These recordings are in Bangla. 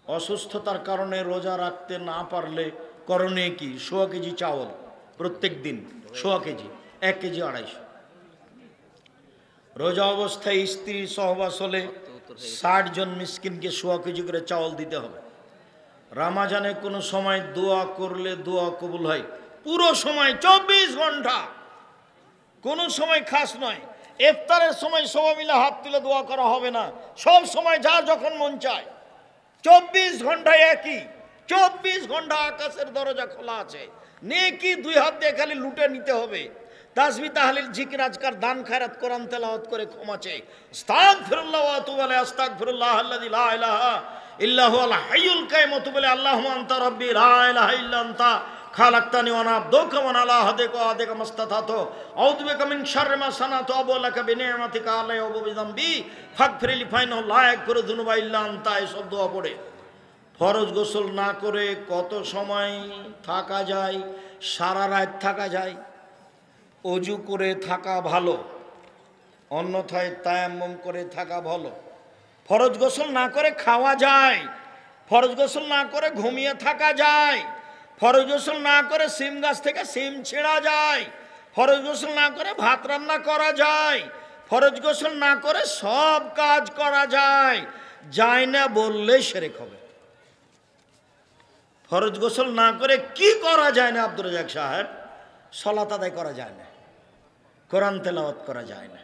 অসুস্থতার কারণে রোজা রাখতে না পারলে করণীয় কি? 1.5 কেজি চাউল প্রত্যেক দিন, 1.5 কেজি, 1 কেজি 250। রোজা অবস্থায় স্ত্রী সহবাস হলে 60 জন মিসকিনকে 1.5 কেজি করে চাউল দিতে হবে। রামাজানে কোনো সময় দোয়া করলে দোয়া কবুল হয়? পুরো সময় 24 ঘন্টা, কোনো সময় খাস নয়। ইফতারের সময় সবাই মিলে হাত তুলে দোয়া করা হবে না, সব সময় যা যখন মন চায়। 24 ঘন্টায় একই, 24 ঘন্টা আকাশের দরজা খোলা আছে। নেকি 2 হাত দিয়ে খালি লুটে নিতে হবে। তাসবিহ তাহলিল জিকির আজকার দান খায়রাত কোরআন তেলাওয়াত করে ক্ষমা চাই। আস্তাগফিরুল্লাহ ওয়া আতুবু আলাইহি, আস্তাগফিরুল্লাহ আল্লাযী লা ইলাহা ইল্লা হুয়াল হাইয়ুল কাইয়্যুম। ওয়া আতুবু ইলাইহি, আল্লাহুম্মা আনতা রাব্বি লা ইলাহা ইল্লা আনতা খালাকতানি ওয়া আনা আবদুকা ওয়া আনা আলা আহদিকা ওয়া ওয়া'দিকা মাসতাতাতু আউযু বিকা মিন শাররি মা সানাতু ওয়া আবু'ু লাকা বিনি'মাতিকা আলাইয়া ওয়া আবু'ু বিযামবি ফাগফিরলি ফাইন্নাহু লা ইয়াগফিরু যুনুবা ইল্লা আনতা। এসব দোয়া পড়ে ফরজ গোসল না করে কত সময় থাকা যায়? সারা রাত থাকা যায়। অজু করে থাকা ভালো, অন্যথায় তায়াম্মুম করে থাকা ভালো। ফরজ গোসল না করে খাওয়া যায়, ফরজ গোসল না করে ঘুমিয়ে থাকা যায়, ফরজ গোসল না করে সিম গাছ থেকে সিম ছেঁড়া যায়, ফরজ গোসল না করে ভাত রান্না করা যায়, ফরজ গোসল না করে সব কাজ করা যায়। যায় না বললে শিরক হবে। ফরজ গোসল না করে কি করা যায় না আব্দুর রাজ্জাক সাহেব? সালাত আদায় করা যায় না, কোরআন তেলাওয়াত করা যায় না।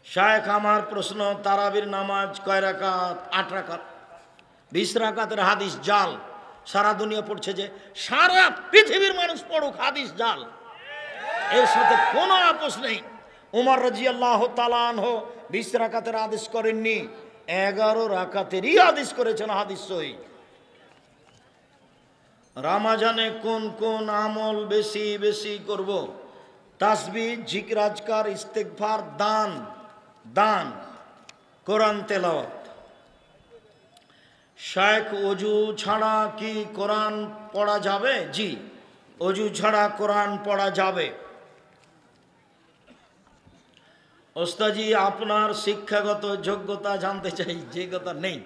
শায়েখ আমার প্রশ্ন, তারাবির নামাজ কয় রাকাত? 8 রাকাত। 20 রাকাতের হাদিস জাল, সারা দুনিয়া পড়ছে। যে সারা পৃথিবীর মানুষ পড়ুক, হাদিস জাল, এর সাথে কোনো আপোষ নেই। উমর রাদিয়াল্লাহু তাআলা আনহু 20 রাকাতের আদেশ করেননি, 11 রাকাতেরই আদেশ করেছেন, হাদিস সহিহ। রামাজানে কোন কোন আমল বেশি বেশি করব? তাসবিহ, জিকির আজকার, ইস্তেগফার, দান, কোরআন তেলাওয়াত। শায়েখ, অজু ছাড়া কি কোরআন পড়া যাবে? জি, অজু ছাড়া কোরআন পড়া যাবে। ওস্তাজি, আপনার শিক্ষাগত যোগ্যতা জানতে চাই। যোগ্যতা নেই,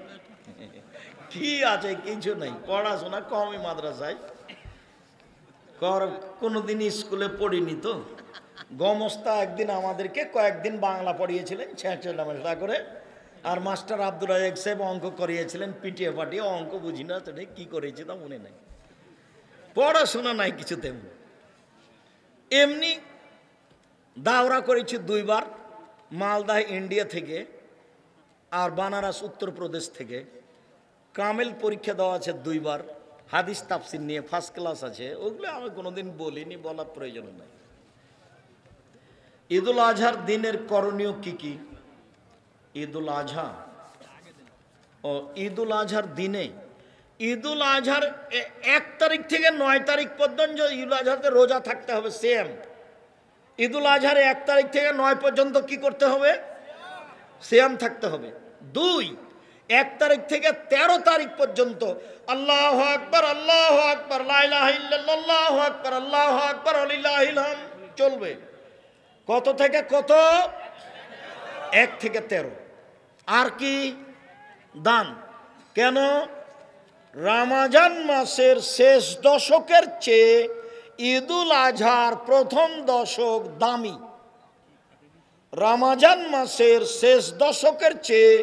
কি আছে? কিছু নেই, পড়াশোনা কমই মাদ্রাসায়, কোনোদিন স্কুলে পড়িনি তো। গমস্তা একদিন আমাদেরকে কয়েকদিন বাংলা পড়িয়েছিলেন ছেঁচড়া করে, আর মাস্টার আব্দুর রাজ্জাক সাহেব অঙ্ক করিয়েছিলেন পিটিয়ে পাটিয়ে। অঙ্ক বুঝি না, সেটা কি করেছি তা মনে নেই। পড়াশোনা নাই কিছু তেমন। এমনি দাওরা করেছি 2 বার, মালদা ইন্ডিয়া থেকে আর বানারস উত্তরপ্রদেশ থেকে। কামেল পরীক্ষা দেওয়া আছে 2 বার, হাদিস তাফসির নিয়ে ফার্স্ট ক্লাস আছে। ওগুলো আমি কোনোদিন বলিনি, বলার প্রয়োজন নাই। ঈদুল আজহার দিনের করণীয় কি কি? ঈদুল আজহা ও ঈদুল আজহার দিনে, ঈদুল আজহার 1 তারিখ থেকে 9 তারিখ পর্যন্ত ঈদুল আজহাতে রোজা থাকতে হবে সেম। ঈদুল আজহার 1 তারিখ থেকে 9 পর্যন্ত কি করতে হবে? সিয়াম থাকতে হবে। 2, 1 তারিখ থেকে 13 তারিখ পর্যন্ত আল্লাহু আকবার, আল্লাহু আকবার, লা ইলাহা ইল্লাল্লাহ, আল্লাহু আকবার, আল্লাহু আকবার, ওয়ালিল্লাহিল হামদ চলবে। কত থেকে কত? 1 থেকে 13। আর কি? দান। কেন? রমজান মাসের শেষ দশকের চেয়ে ঈদুল আজহার প্রথম দশক দামি। রমজান মাসের শেষ দশকের চেয়ে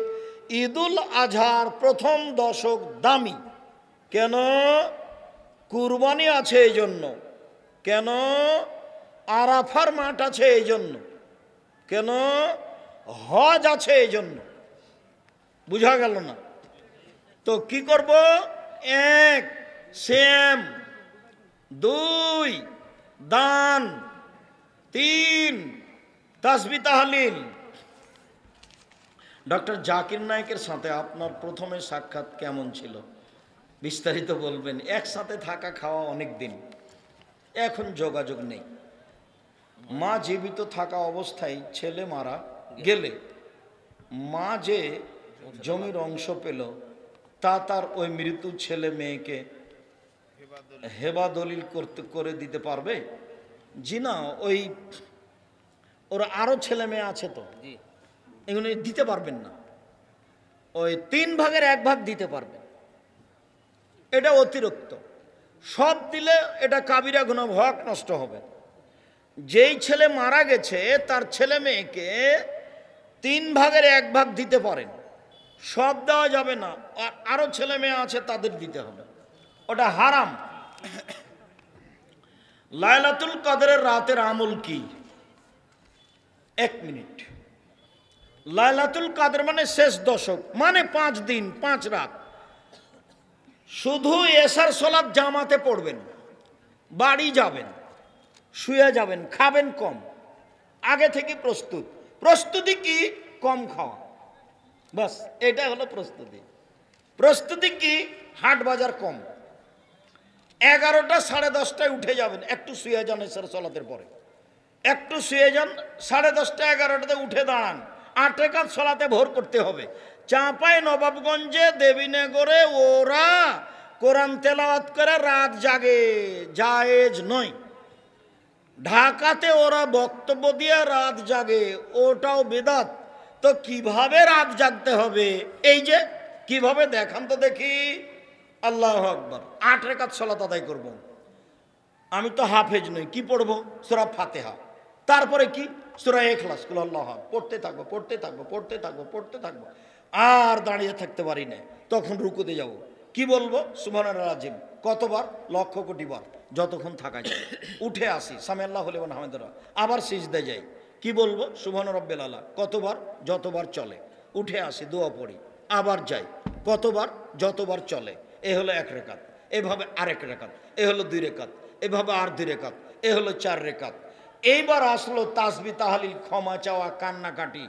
ঈদুল আজহার প্রথম দশক দামি। কেন? কুরবানি আছে এই জন্য। কেন? আরাফার মাঠ আছে এই জন্য। কেন? হজ আছে এই জন্য। বুঝা গেল না? তো কি করব? 1 সিয়াম, 2 দান, 3 তাসবিহ তাহলিল। ডক্টর জাকির নায়েকের সাথে আপনার প্রথমে সাক্ষাৎ কেমন ছিল? বিস্তারিত বলবেন। একসাথে থাকা খাওয়া অনেক দিন, এখন যোগাযোগ নেই। মা জীবিত থাকা অবস্থায় ছেলে মারা গেলে মা যে জমির অংশ পেল তা তার ওই মৃত্যু ছেলে মেয়েকে হেবা দলিল করে দিতে পারবে? জি না, ওই ওরা আরো ছেলে মেয়ে আছে তো, এগুলো দিতে পারবেন না। ওই 3 ভাগের 1 ভাগ দিতে পারবে, এটা অতিরিক্ত। সব দিলে এটা কাবিরা গুনাহ, হক নষ্ট হবে। যেই ছেলে মারা গেছে তার ছেলে মেয়েকে 3 ভাগের 1 ভাগ দিতে পারেন, সব দেওয়া যাবে না, আরো ছেলে মেয়ে আছে তাদের দিতে হবে, ওটা হারাম। লাইলাতুল কদরের রাতের আমল কি? 1 মিনিট। লাইলাতুল কদর মানে শেষ দশক, মানে 5 দিন 5 রাত। শুধু এশার সালাত জামাতে পড়বেন, বাড়ি যাবেন, শুয়ে যাবেন, খাবেন কম, আগে থেকে প্রস্তুতি কি? কম খাওয়া, বাস এটা হলো প্রস্তুতি। প্রস্তুতি কি? হাট বাজার কম। 11টা 10:30টায় উঠে যাবেন, একটু শুয়ে যান, এশার সালাতের পরে একটু শুয়ে যান, 10:30টা 11টাতে উঠে দাঁড়ান, 8 রাকাত সালাতে ভোর করতে হবে। চাঁপাই নবাবগঞ্জে দেবীনগরে ওরা কোরআন তেলাওয়াত করে রাত জাগে, জায়েজ নয়। ঢাকাতে ওরা বক্তব্য দিয়ে রাত জাগে, ওটাও বিদআত। তো কিভাবে রাত জাগতে হবে? এই যে কিভাবে দেখান তো দেখি। আল্লাহু আকবার, 8 রাকাত সালাত আদায় করব। আমি তো হাফেজ নই, কি পড়বো? সূরা ফাতিহা, তারপরে কি? সূরা ইখলাস, কুল আল্লাহ, পড়তে থাকবো পড়তে থাকবো পড়তে থাকবো পড়তে থাকবো, আর দাঁড়িয়ে থাকতে পারি না। তখন রুকুতে যাব, কি বলবো? সুবহানাল্লাহ আযীম কতবার? লক্ষ কোটি বার, যতক্ষণ থাকা যায়। উঠে আসি, সামি আল্লাহু লিমান হামিদা, আবার সিজদায় যাই, কি বলবো? সুবহান রাব্বিল আলা, কতবার? যতবার চলে। উঠে আসি, দোয়া পড়ি, আবার যাই, কতবার? যতবার চলে। এ হলো 1 রাকাত। এভাবে আরেক রাকাত, এ হলো 2 রাকাত, এভাবে আর 2 রাকাত, এ হলো 4 রাকাত। এইবার আসলো তাসবিহ তাহলিল, ক্ষমা চাওয়া, কান্নাকাটি।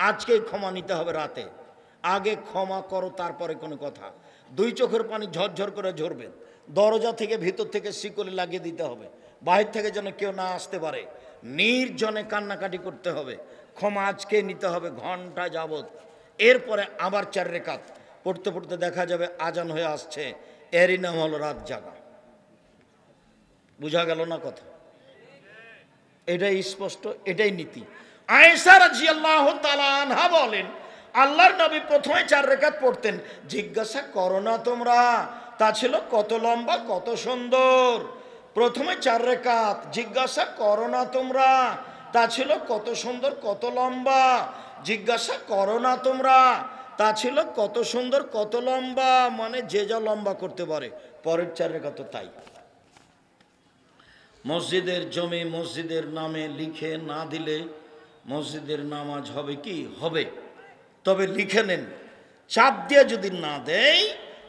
আজকেই ক্ষমা নিতে হবে রাতে, আগে ক্ষমা করো, তারপরে কোনো কথা। 2 চোখের পানি ঝরঝর করে ঝরবে। দরজা থেকে ভিতর থেকে শিকলি লাগিয়ে দিতে হবে, বাহির থেকে যেন কেউ না আসতে পারে। নির্জনে কান্নাকাটি করতে হবে, ক্ষমা আজকে নিতে হবে ঘন্টা যাবত। এরপরে আবার 4 রাকাত পড়তে পড়তে দেখা যাবে আজান হয়ে আসছে, এরই নাম হলো রাত জাগা। বুঝা গেল না কথা? এটাই স্পষ্ট, এটাই নীতি। আয়েশা রাদিয়াল্লাহু তাআলা আনহা বলেন, আল্লাহর নবী প্রথমে 4 রাকাত পড়তেন, জিজ্ঞাসা করো না তোমরা তা ছিল কত লম্বা কত সুন্দর। প্রথমে 4 রাকাত, জিজ্ঞাসা করো না তোমরা তা ছিল কত সুন্দর কত লম্বা। জিজ্ঞাসা করো না তোমরা তা ছিল কত সুন্দর কত লম্বা, মানে যে যা লম্বা করতে পারে। পরের 4 রাকাত তাই। মসজিদের জমি মসজিদের নামে লিখে না দিলে মসজিদের নামাজ হবে কি? হবে, তবে লিখে নেন। চাপ দিয়ে যদি না দেয়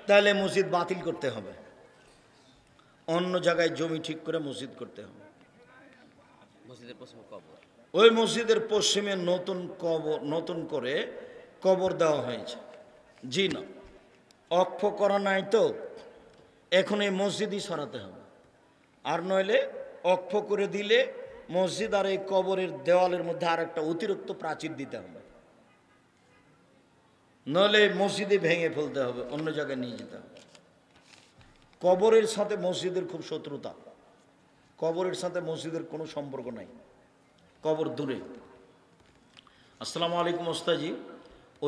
তাহলে মসজিদ বাতিল করতে হবে, অন্য জায়গায় জমি ঠিক করে মসজিদ করতে হবে। ওই মসজিদের পশ্চিমে নতুন করে কবর দেওয়া হয়েছে। জি না, অক্ষ করা নাই তো, এখন এই মসজিদই সরাতে হবে। আর নইলে অক্ষ করে দিলে মসজিদ আর এই কবরের দেওয়ালের মধ্যে আর একটা অতিরিক্ত প্রাচীর দিতে হবে, নইলে মসজিদে ভেঙে ফেলতে হবে, অন্য জায়গায় নিয়ে যেতে হবে। কবরের সাথে মসজিদের খুব শত্রুতা, কবরের সাথে মসজিদের কোনো সম্পর্ক নাই, কবর দূরে। আসসালামু আলাইকুম ওস্তাজি,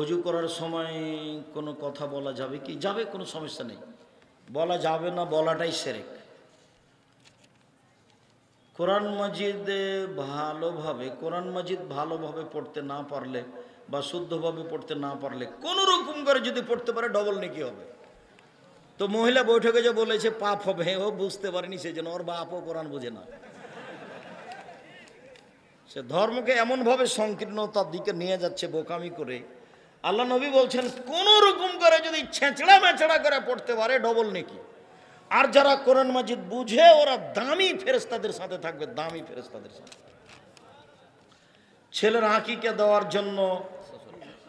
অজু করার সময় কোনো কথা বলা যাবে কি? যাবে, কোনো সমস্যা নেই, বলা যাবে না বলাটাই শিরক। কোরআন মাজিদ ভালোভাবে পড়তে না পারলে বা শুদ্ধভাবে পড়তে না পারলে কোনো রকম করে যদি পড়তে পারে ডবল নেকি হবে। তো মহিলা বৈঠকে যে বলেছে পাপ হবে, ও বুঝতে পারেনি, সেই জন্য ওর বাপও কোরআন বোঝে না। সে ধর্মকে এমনভাবে সংকীর্ণতার দিকে নিয়ে যাচ্ছে বোকামি করে। আল্লাহ নবী বলছেন কোনো রকম করে যদি ছেঁচড়া মেচড়া করে পড়তে পারে ডবল নেকি। আর যারা কোরআন মাজিদ বুঝে ওরা দামি ফেরেশতাদের সাথে থাকবে, দামি ফেরেশতাদের সাথে। ছেলের আকিকা দেওয়ার জন্য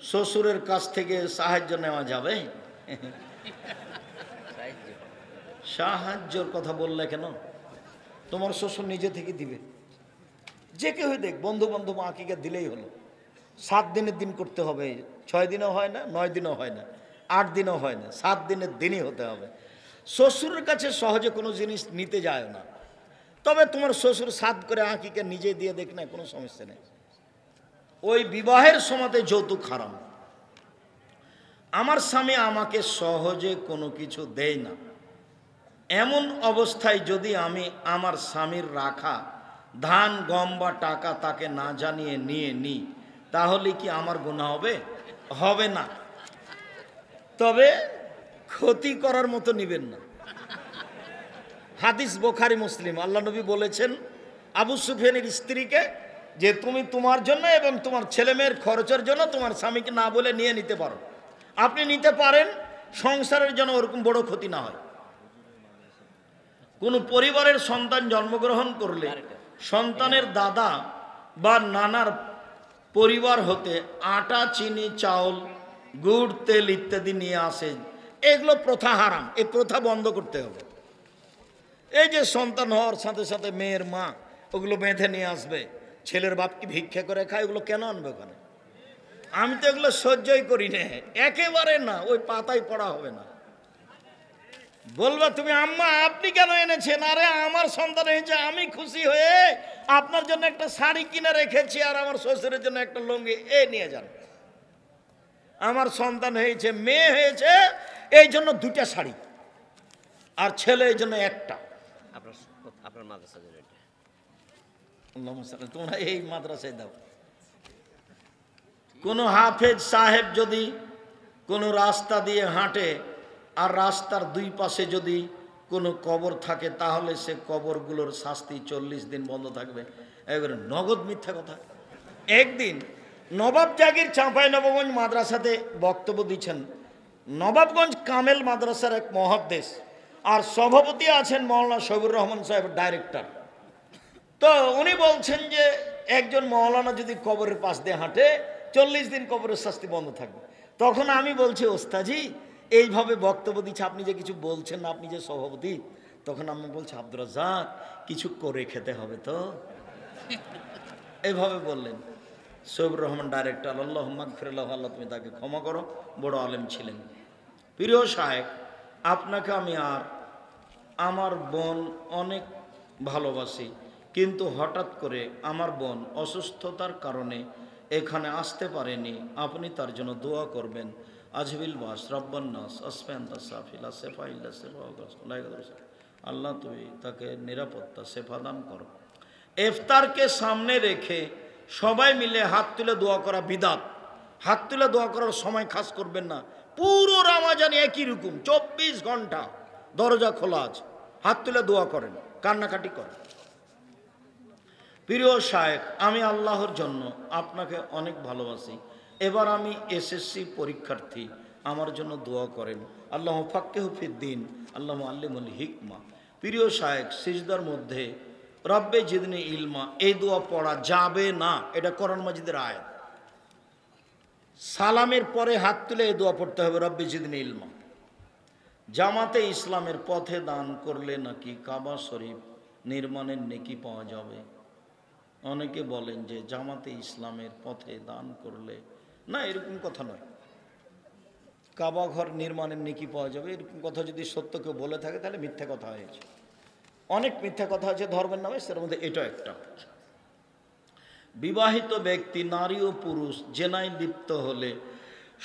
শ্বশুরের কাছ থেকে সাহায্য নেওয়া যাবে? সাহায্যর কথা বললে কেন? তোমার শ্বশুর নিজে থেকে দিবে, যে কেউ দেখ, বন্ধু বান্ধব আকিকা দিলেই হলো। 7 দিনের দিন করতে হবে, 6 দিনও হয় না, 9 দিনও হয় না, 8 দিনও হয় না, 7 দিনের দিনই হতে হবে। শ্বশুরের কাছে সহজে কোনো জিনিস নিতে যায় না, তবে তোমার শ্বশুর সাদ করে আঁকিকে নিজে দিয়ে দেখ না, কোনো সমস্যা নেই। ওই বিবাহের সময়তে যৌতুক হারাম। আমার স্বামী আমাকে সহজে কোনো কিছু দেয় না, এমন অবস্থায় যদি আমি আমার স্বামীর রাখা ধান গম বা টাকা তাকে না জানিয়ে নিয়ে নিই, তাহলে কি আমার গুনাহ হবে? হবে না। তবে ক্ষতি করার মতো নিবেন না। হাদিস বুখারী মুসলিম, আল্লাহ নবী বলেছেন আবু সুফিয়ানের স্ত্রীকে যে তুমি তোমার জন্য এবং তোমার ছেলে মেয়ের খরচের জন্য তোমার স্বামীকে না বলে নিয়ে নিতে পারো, আপনি নিতে পারেন, সংসারের জন্য ওরকম বড় ক্ষতি না হয়। কোনো পরিবারের সন্তান জন্মগ্রহণ করলে সন্তানের দাদা বা নানার পরিবার হতে আটা, চিনি, চাউল, গুড়, তেল ইত্যাদি নিয়ে আসে, এগুলো প্রথা হারাম। এই প্রথা বন্ধ করতে হবে। এই যে সন্তান হওয়ার সাথে সাথে মেয়ের মা ওগুলো বেঁধে নিয়ে আসবে, ছেলের বাপ কি ভিক্ষা করে খায়, ওগুলো কেন আনবে ওখানে? আমি তো এগুলো সহ্যই করি না, একেবারে না, ওই পাতায় পড়া হবে না। বলবা তুমি আম্মা আপনি কেন এনেছেন? আরে আমার সন্তান হয়েছে, আমি খুশি হয়ে আপনার জন্য একটা শাড়ি কিনে রেখেছি আর আমার শ্বশুরের জন্য একটা লুঙ্গি, নিয়ে যান। আমার সন্তান হয়েছে, মেয়ে হয়েছে, এই জন্য 2টা শাড়ি, আর ছেলে এই জন্য একটা। আপনার মাদ্রাসা তোমরা এই মাদ্রাসায় দাও। কোনো হাফেজ সাহেব যদি কোনো রাস্তা দিয়ে হাঁটে আর রাস্তার 2 পাশে যদি কোনো কবর থাকে, তাহলে সে কবরগুলোর শাস্তি 40 দিন বন্ধ থাকবে। এবারে নগদ মিথ্যা কথা। একদিন নবাব জাগির চাঁপাইনবাবগঞ্জ মাদ্রাসাতে বক্তব্য দিচ্ছেন নবাবগঞ্জ কামেল মাদ্রাসার এক মহাদ্দেশ, আর সভাপতি আছেন মৌলানা শহীবুর রহমান সাহেব, ডাইরেক্টর। তো উনি বলছেন যে একজন মৌলানা যদি কবরের পাশ দিয়ে হাঁটে 40 দিন কবরের শাস্তি বন্ধ থাকবে। তখন আমি বলছি ওস্তাজি এইভাবে বক্তব্য দিচ্ছে, আপনি যে কিছু বলছেন না, আপনি যে সভাপতি। তখন আমি বলছি আব্দুর রাজ্জাক কিছু করে খেতে হবে তো, এইভাবে বললেন। শহীবুর রহমান ডাইরেক্টর, আল্লাহ মাগফিরাল্লাহ, আল্লাহ তুমি তাকে ক্ষমা করো, বড় আলেম ছিলেন। প্রিয় সাহেব, আপনাকে আমি আর আমার বোন অনেক ভালোবাসি, কিন্তু হঠাৎ করে আমার বোন অসুস্থতার কারণে এখানে আসতে পারেনি, আপনি তার জন্য দোয়া করবেন। আজবিল বাস রব্বান্নাস আসফান্তা সাফিলা সেফাইল্লা সেফা, আল্লাহ তুই তাকে নিরাপত্তা সেফা দান করো। ইফতারকে সামনে রেখে সবাই মিলে হাত তুলে দোয়া করা বিদাত। হাত তুলে দোয়া করার সময় খাস করবেন না, পুরো রমজান একই রকম 24 ঘন্টা দরজা খোলা আছে, হাত তুলে দোয়া করেন, কান্নাকাটি করেন। প্রিয় শায়েখ, আমি আল্লাহর জন্য আপনাকে অনেক ভালোবাসি। এবার আমি এসএসসি পরীক্ষার্থী, আমার জন্য দোয়া করেন। আল্লাহ ফাক্কিহু ফিদ্দিন, আল্লাহ আল্লিমুল হিকমা। প্রিয় শায়েখ, সিজদার মধ্যে রব্বে জিদনি ইলমা এই দোয়া পড়া যাবে না, এটা কোরআন মাজিদের আয়াত। সালামের পরে হাত তুলে এই দোয়া পড়তে হবে, রব্বে জিদনি ইলমা। জামাতে ইসলামের পথে দান করলে নাকি কাবা শরীফ নির্মাণের নেকি পাওয়া যাবে। অনেকে বলেন যে জামাতে ইসলামের পথে দান করলে, না এরকম কথা নয়, কাবা ঘর নির্মাণের নেকি পাওয়া যাবে, এরকম কথা যদি সত্য কেউ বলে থাকে তাহলে মিথ্যা কথা হয়েছে। অনেক মিথ্যা কথা আছে ধর্মের নামে, সেটার মধ্যে এটা একটা। বিবাহিত ব্যক্তি নারী ও পুরুষ জেনায় লিপ্ত হলে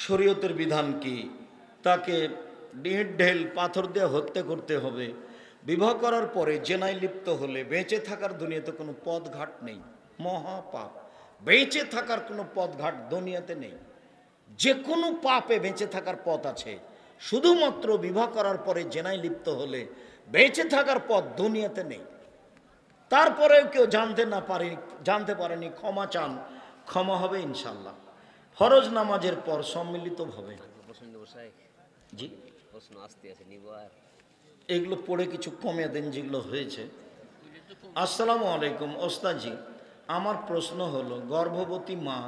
শরীয়তের বিধান কি? তাকে ঢেল পাথর দিয়ে হত্যা করতে হবে। বিবাহ করার পরে জেনায় লিপ্ত হলে বেঁচে থাকার দুনিয়াতে কোনো পথঘাট নেই, মহাপাপ। বেঁচে থাকার কোনো পথঘাট দুনিয়াতে নেই। যে কোনো পাপে বেঁচে থাকার পথ আছে, শুধুমাত্র বিবাহ করার পরে জেনায় লিপ্ত হলে বেঁচে থাকার পথ দুনিয়াতে নেই। তারপরেও কেউ জানতে পারেনি, ক্ষমা চান, ক্ষমা হবে ইনশাল্লাহ। ফরজ নামাজের পর সম্মিলিতভাবে জি এগুলো পড়ে কিছু কমে দেন যেগুলো হয়েছে। আসসালামু আলাইকুম ওস্তাদজি, আমার প্রশ্ন হলো গর্ভবতী মা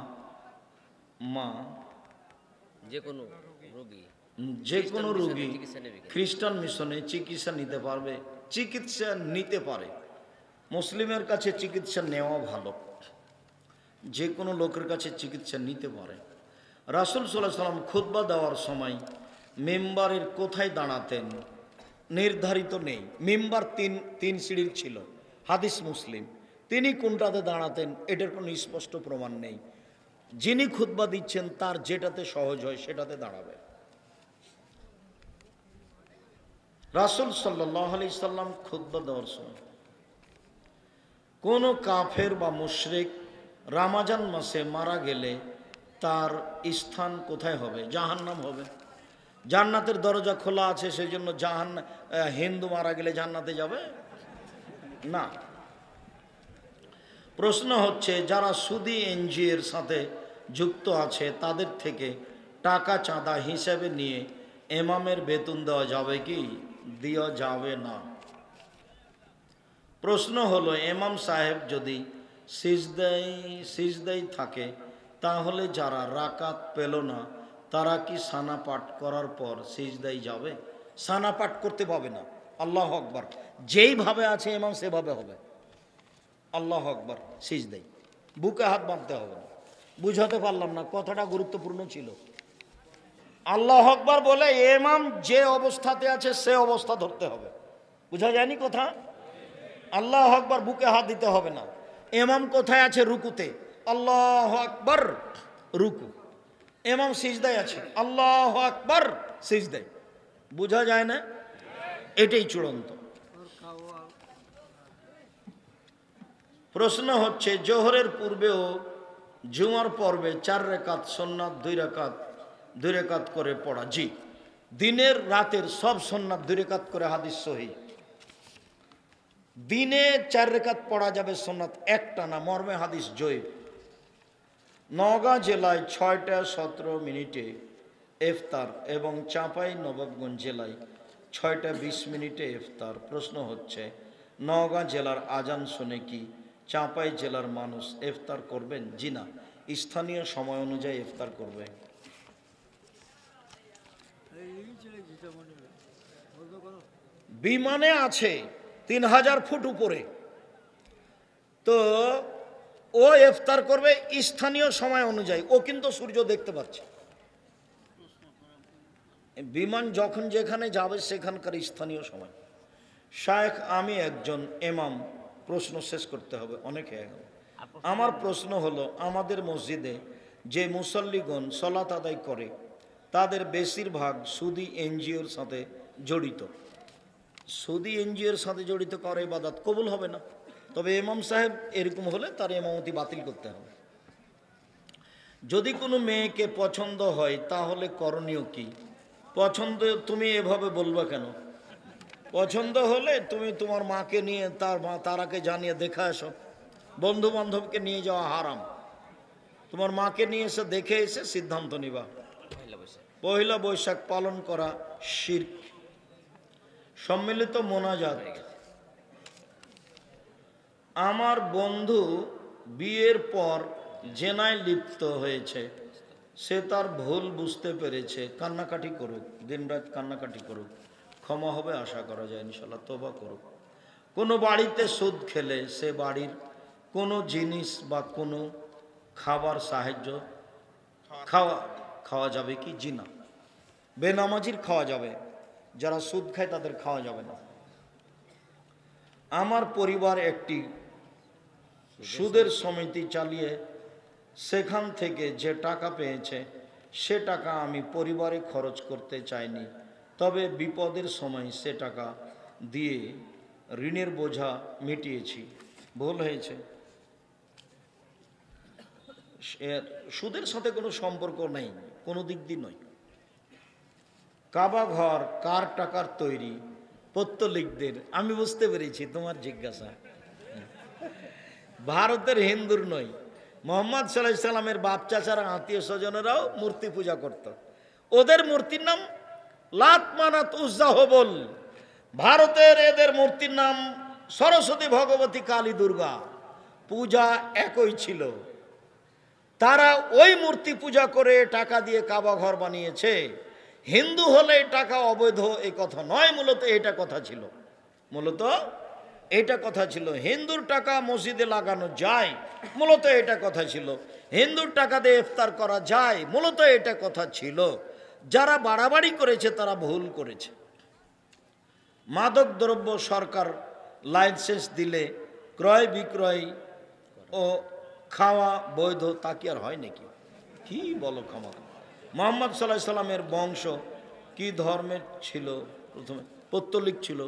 যে কোনো রোগী খ্রিস্টান মিশনে চিকিৎসা নিতে পারবে? চিকিৎসা নিতে পারে, মুসলিমের কাছে চিকিৎসা নেওয়া ভালো, যে কোনো লোকের কাছে চিকিৎসা নিতে পারে। রাসূল সাল্লাল্লাহু আলাইহি ওয়াসাল্লাম খুতবা দেওয়ার সময় মেম্বারের কোথায় দাঁড়াতেন নির্ধারিত নেই। মেম্বার তিন সিঁড়ির ছিল, হাদিস মুসলিম। তিনি কোনটাতে দাঁড়াতেন এটার কোনো স্পষ্ট প্রমাণ নেই। যিনি খুতবা দিচ্ছেন তার যেটাতে সহজ হয় সেটাতে দাঁড়াবে। রাসূল সাল্লাল্লাহু আলাইহি সাল্লাম খুতবা দেওয়ার সময় কোনো কাফের বা মুশরিক রমজান মাসে মারা গেলে তার স্থান কোথায় হবে? জাহান্নাম হবে। জান্নাতের দরজা খোলা আছে, সেই জন্য হিন্দু মারা গেলে জান্নাতে যাবে না। প্রশ্ন হচ্ছে, যারা সুদী এনজিওর সাথে যুক্ত আছে তাদের থেকে টাকা চাঁদা হিসেবে নিয়ে ইমামের বেতন দেওয়া যাবে কি? দেওয়া যাবে না। প্রশ্ন হলো, ইমাম সাহেব যদি সিজদায় থাকে তাহলে যারা রাকাত পেল না তারা কি সানা পাঠ করার পর সিজদায় যাবে? সানা পাঠ করতে পাবে না। আল্লাহু আকবার। যেইভাবে আছে ইমাম সেভাবে হবে। আল্লাহু আকবার। সিজদায় বুকে হাত বাঁধতে হবে না। বুঝাতে পারলাম না, কথাটা গুরুত্বপূর্ণ ছিল। আল্লাহু আকবার বলে ইমাম যে অবস্থাতে আছে সে অবস্থা ধরতে হবে। বুঝা যায়নি কথা? আল্লাহু আকবার, বুকে হাত দিতে হবে না। ইমাম কোথায় আছে? রুকুতে। আল্লাহু আকবার, রুকু। ইমাম সিজদায় আছে, আল্লাহু আকবার, সিজদায়। বুঝা যায় না? এটাই চূড়ান্ত। প্রশ্ন হচ্ছে, জোহরের পূর্বে ও জুমার পর্বে 4 রাকাত সুন্নাত 2 রাকাত করে পড়া। জি, দিনের রাতের সব সুন্নাত 2 রাকাত করে, হাদিস সহিহ। দিনে 4 রাকাত পড়া যাবে সুন্নাত, একটা না, মর্মে হাদিস জয়ীফ। নওগাঁ জেলায় 6টা 17 মিনিটে ইফতার এবং চাঁপাই নবাবগঞ্জ জেলায় 6টা 20 মিনিটে ইফতার। প্রশ্ন হচ্ছে, নওগাঁ জেলার আজান শুনে কি চাঁপাই জেলার মানুষ ইফতার করবেন? জি না, স্থানীয় সময় অনুযায়ী ইফতার করবে। বিমানে আছে 3000 ফুট উপরে, তো ও ইফতার করবে স্থানীয় সময় অনুযায়ী। ও কিন্তু সূর্য দেখতে পাচ্ছে। বিমান যখন যেখানে যাবে সেখানকার স্থানীয় সময়। শায়েখ, আমি একজন ইমাম। প্রশ্ন শেষ করতে হবে, অনেক হয়ে গেল। আমার প্রশ্ন হলো, আমাদের মসজিদে যে মুসল্লিগণ সালাত আদায় করে তাদের বেশিরভাগ সুদী এনজিওর সাথে জড়িত। সুদী এনজিওর সাথে জড়িত করে ইবাদত কবুল হবে না। তবে ইমাম সাহেব এরকম হলে তার ইমামতি বাতিল করতে হবে। যদি কোনো মেয়েকে পছন্দ হয় তাহলে করণীয় কি? পছন্দ তুমি এভাবে বলবা কেন? পছন্দ হলে তুমি তোমার মাকে নিয়ে তারাকে জানিয়ে দেখা এসো। বন্ধু বান্ধবকে নিয়ে যাওয়া হারাম। তোমার মাকে নিয়ে এসে দেখে এসে সিদ্ধান্ত নিবা। পহেলা বৈশাখ পালন করা শিরক। সম্মিলিত মোনাজাত। আমার বন্ধু বিয়ের পর জেনায় লিপ্ত হয়েছে, সে তার ভুল বুঝতে পেরেছে, কান্নাকাটি করুক, দিনরাত কান্নাকাটি করুক, ক্ষমা হবে আশা করা যায় ইনশাল্লাহ। তওবা করুক। কোনো বাড়িতে সুদ খেলে সে বাড়ির কোনো জিনিস বা কোনো খাবার সাহায্য খাওয়া যাবে কি? জি না। বেনামাজির খাওয়া যাবে, যারা সুদ খায় তাদের খাওয়া যাবে না। আমার পরিবার একটি সুদের সমিতি চালিয়ে সেখান থেকে যে টাকা পেয়েছে সে টাকা আমি পরিবারে খরচ করতে চাইনি, তবে বিপদের সময় সে টাকা দিয়ে ঋণের বোঝা মিটিয়েছি। ভুল হয়েছে। সুদের সাথে কোনো সম্পর্ক নেই, কোনো দিক দিয়ে নয়। কাবা ঘর কার টাকার তৈরি? পত্তলিকদের। আমি বুঝতে পেরেছি তোমার জিজ্ঞাসা। ভারতের হিন্দুর নয়। মোহাম্মদ সাল্লাল্লাহু আলাইহি সাল্লামের বাপ চাচারা আত্মীয় স্বজনেরাও মূর্তি পূজা করত। ওদের মূর্তির নাম লাত মানাত উজ্জা হবল। ভারতের এদের মূর্তির নাম সরস্বতী, ভগবতী, কালী, দুর্গা। পূজা একই ছিল। তারা ওই মূর্তি পূজা করে টাকা দিয়ে কাবা ঘর বানিয়েছে। হিন্দু হলে টাকা অবৈধ এই কথা নয়, মূলত এটা কথা ছিল। হিন্দুর টাকা মসজিদে লাগানো যায়, মূলত এটা কথা ছিল। হিন্দুর টাকা দিয়ে ইফতার করা যায়, মূলত এটা কথা ছিল। যারা বাড়াবাড়ি করেছে তারা ভুল করেছে। মাদক দ্রব্য সরকার লাইসেন্স দিলে ক্রয় বিক্রয় ও খাওয়া বৈধ, তা কি আর হয় নাকি? কি বলো ক্ষমা। মোহাম্মদ সাল্লাল্লাহু আলাইহি সাল্লামের বংশ কি ধর্মের ছিল? প্রথমে পৌত্তলিক ছিল,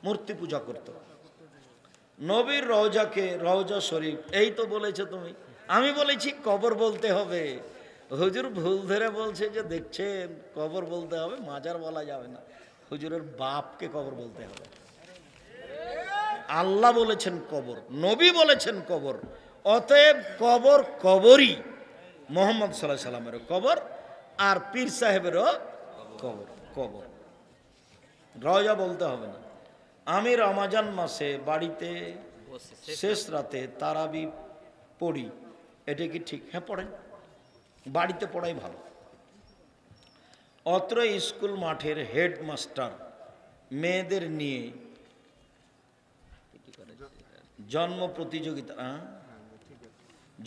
মূর্তি পূজা করত। নবীর রওজাকে রওজা শরীফ, এই তো বলেছো তুমি, আমি বলেছি কবর বলতে হবে। হুজুর ভুল ধরে বলছে যে দেখছেন কবর বলতে হবে, মাজার বলা যাবে না। হুজুরের বাপকে কবর বলতে হবে। আল্লাহ বলেছেন কবর, নবী বলেছেন কবর, অতএব কবর কবরই। মোহাম্মদ সাল্লাল্লাহু আলাইহি সাল্লামেরও কবর, আর পীর সাহেবেরও কবর। কবর রওজা বলতে হবে না। আমি রমাজান মাসে বাড়িতে শেষ রাতে তারাবি পড়ি, এটা কি ঠিক? হ্যাঁ পড়েন, বাড়িতে পড়াই ভালো। অত্র স্কুল মাঠের হেডমাস্টার মেয়েদের নিয়ে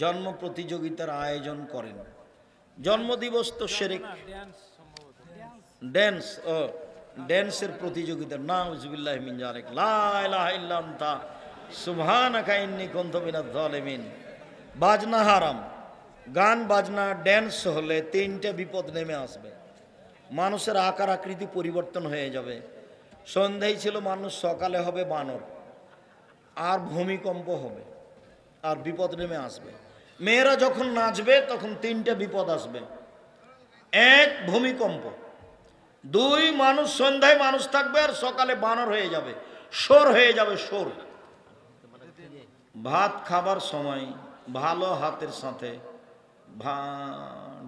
জন্ম প্রতিযোগিতার আয়োজন করেন। জন্মদিবস তো সেরেক, ড্যান্সের প্রতিযোগিতা। নাউজুবিল্লাহি মিন যালিক, লা ইলাহা ইল্লা আনতা সুবহানাকা ইন্নী কুনতু মিনাজ জালিমিন। বাজনা হারাম, গান বাজনা ড্যান্স হলে তিনটে বিপদ নেমে আসবে। মানুষের আকার আকৃতি পরিবর্তন হয়ে যাবে। সন্ধ্যায় ছিল মানুষ, সকালে হবে বানর, আর ভূমিকম্প হবে, আর বিপদ নেমে আসবে। মেয়েরা যখন নাচবে তখন তিনটে বিপদ আসবে। এক, ভূমিকম্প। দুই, মানুষ সন্ধ্যায় মানুষ থাকবে আর সকালে বানর হয়ে যাবে, সোর হয়ে যাবে, সোর। ভাত খাবার সময় ভালো হাতের সাথে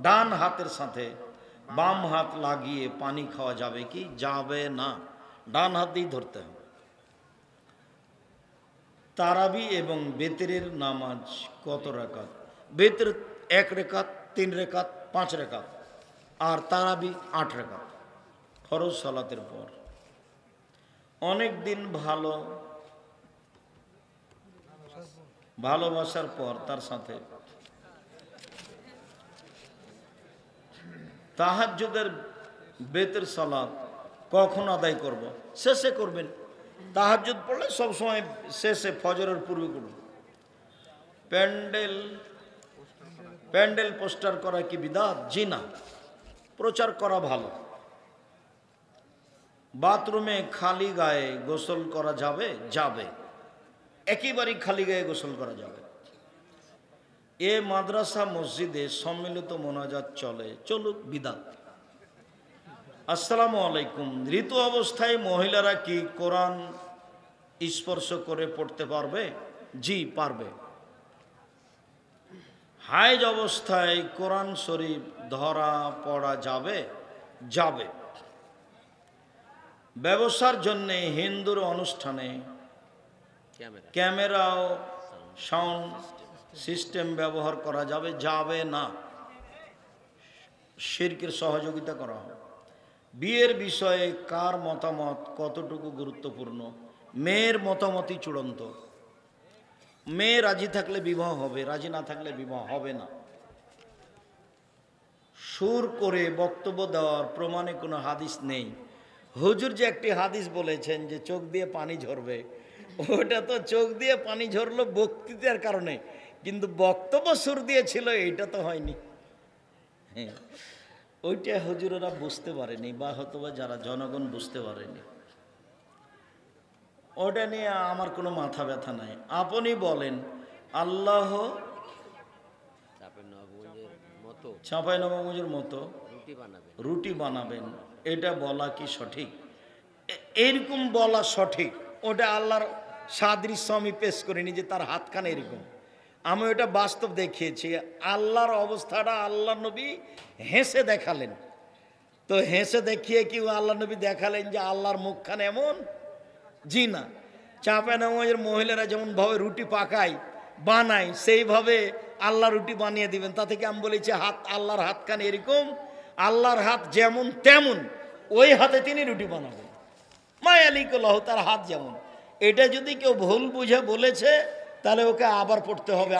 ডান হাতের সাথে বাম হাত লাগিয়ে পানি খাওয়া যাবে কি? যাবে না, ডান হাত দিয়ে ধরতে হবে। তারাবি এবং বেতেরের নামাজ কত রাকাত? বেতের 1 রেকাত, 3 রেকাত, 5 রেকাত, আর তারাবি 8 রেকাত ফরজ সালাতের পর। অনেক দিন ভালোবাসার পর তার সাথে তাহাজ্জুদের বেতের সালাত কখন আদায় করব? শেষে করবেন। তাহাজ্জুদ পড়লে সবসময় শেষে, ফজরের পূর্বে করুন। প্যান্ডেল পোস্টার করা কি বিদআত? জি না, প্রচার করা ভালো। বাথরুমে খালি গায়ে গোসল করা যাবে? যাবে, একেবারেই খালি গায়ে গোসল করা যাবে। এ মাদ্রাসা মসজিদে সম্মিলিত মোনাজাত চলুক, বিদআত। আসসালামু আলাইকুম, ঋতু অবস্থায় মহিলারা কি কোরআন স্পর্শ করে পড়তে পারবে? জি পারবে। হায়েজ অবস্থায় কোরআন শরীফ ধরা পড়া যাবে? যাবে। ব্যবসার জন্য হিন্দুর অনুষ্ঠানে ক্যামেরা ও সাউন্ড সিস্টেম ব্যবহার করা যাবে? যাবে না, শিরকের সহযোগিতা করা হবে। বিয়ের বিষয়ে কার মতামত কতটুকু গুরুত্বপূর্ণ? মেয়ের মতামতই চূড়ান্ত। মেয়ে রাজি থাকলে বিবাহ হবে, রাজি না থাকলে বিবাহ হবে না। সুর করে বক্তব্য দেওয়ার প্রমাণে কোনো হাদিস নেই। হুজুর যে একটি হাদিস বলেছেন যে চোখ দিয়ে পানি ঝরবে, ওটা তো চোখ দিয়ে পানি ঝরলো বক্তৃতার কারণে, কিন্তু বক্তব্য সুর দিয়েছিল এইটা তো হয়নি। হ্যাঁ, ওইটা হুজুরেরা বুঝতে পারেনি, বা হয়তোবা যারা জনগণ বুঝতে পারেনি। ওটা নিয়ে আমার কোনো মাথা ব্যথা নাই। আপনি বলেন আল্লাহ চাঁপাইনবাবগঞ্জের মতো রুটি বানাবেন, এটা বলা কি সঠিক? এইরকম বলা সঠিক। ওটা আল্লাহর সাদৃশ্য আমি পেশ করিনি যে তার হাতখানে এরকম, আমি ওটা বাস্তব দেখিয়েছি। আল্লাহর অবস্থাটা আল্লাহ নবী হেসে দেখালেন। তো হেসে দেখিয়ে কি আল্লাহ নবী দেখালেন যে আল্লাহর মুখখানে এমন? জি না। চাঁপাইনবাবগঞ্জের মহিলারা যেমন ভাবে রুটি পাকায় বানায়, সেইভাবে আল্লাহ রুটি বানিয়ে দিবেন। তা থেকে আমি বলেছি আল্লাহর হাতখানে এরকম, আল্লাহর হাত যেমন তেমন, ওই হাতে তিনি রুটি বানাবেন। মায়ালিকুল্লাহ, তার হাত যেমন। এটা যদি কেউ ভুল বুঝে বলেছে তাহলে ওকে আবার পড়তে হবে।